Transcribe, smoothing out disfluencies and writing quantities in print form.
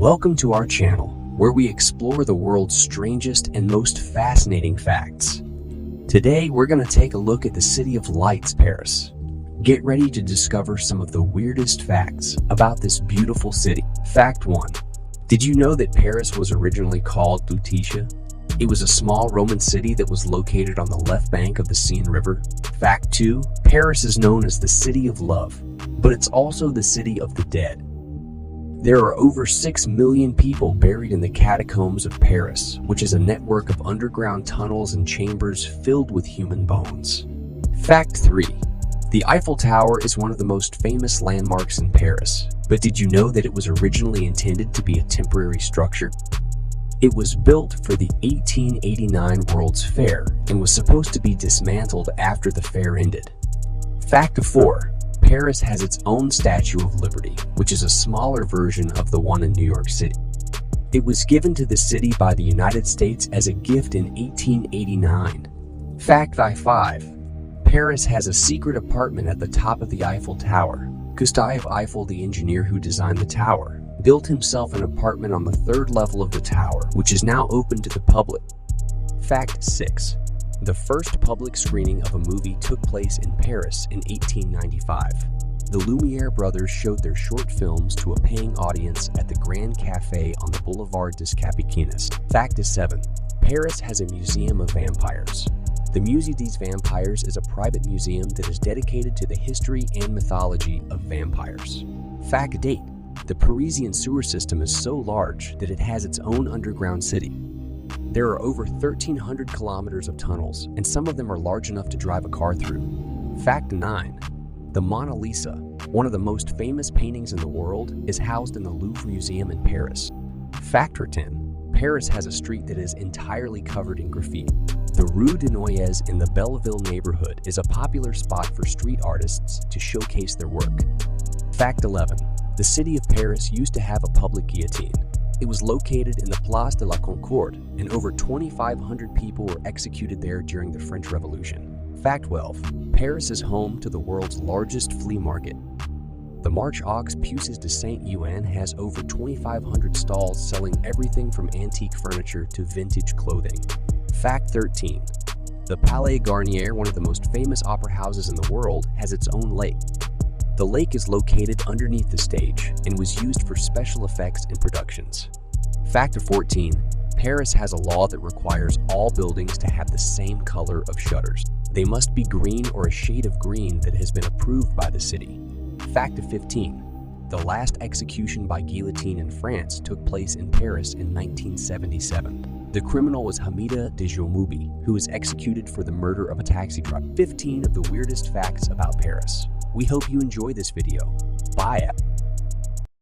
Welcome to our channel, where we explore the world's strangest and most fascinating facts. Today, we're going to take a look at the City of Lights, Paris. Get ready to discover some of the weirdest facts about this beautiful city. Fact 1. Did you know that Paris was originally called Lutetia? It was a small Roman city that was located on the left bank of the Seine River. Fact 2. Paris is known as the City of Love, but it's also the City of the Dead. There are over 6 million people buried in the catacombs of Paris, which is a network of underground tunnels and chambers filled with human bones. Fact 3. The Eiffel Tower is one of the most famous landmarks in Paris, but did you know that it was originally intended to be a temporary structure? It was built for the 1889 World's Fair and was supposed to be dismantled after the fair ended. Fact 4. Paris has its own Statue of Liberty, which is a smaller version of the one in New York City. It was given to the city by the United States as a gift in 1889. Fact 5. Paris has a secret apartment at the top of the Eiffel Tower. Gustave Eiffel, the engineer who designed the tower, built himself an apartment on the 3rd level of the tower, which is now open to the public. Fact 6. The first public screening of a movie took place in Paris in 1895. The Lumiere brothers showed their short films to a paying audience at the Grand Café on the Boulevard des Capucines. Fact 7. Paris has a museum of vampires. The Musée des Vampires is a private museum that is dedicated to the history and mythology of vampires. Fact 8. The Parisian sewer system is so large that it has its own underground city. There are over 1,300 kilometers of tunnels, and some of them are large enough to drive a car through. Fact 9. The Mona Lisa, one of the most famous paintings in the world, is housed in the Louvre Museum in Paris. Fact 10. Paris has a street that is entirely covered in graffiti. The Rue de Noyers in the Belleville neighborhood is a popular spot for street artists to showcase their work. Fact 11. The city of Paris used to have a public guillotine. It was located in the Place de la Concorde, and over 2,500 people were executed there during the French Revolution. Fact 12. Paris is home to the world's largest flea market. The Marche aux Puces de Saint-Ouen has over 2,500 stalls selling everything from antique furniture to vintage clothing. Fact 13. The Palais Garnier, one of the most famous opera houses in the world, has its own lake. The lake is located underneath the stage and was used for special effects and productions. Fact 14. Paris has a law that requires all buildings to have the same color of shutters. They must be green or a shade of green that has been approved by the city. Fact 15. The last execution by guillotine in France took place in Paris in 1977. The criminal was Hamida Djamoubi, who was executed for the murder of a taxi driver. 15 of the weirdest facts about Paris. We hope you enjoy this video. Bye.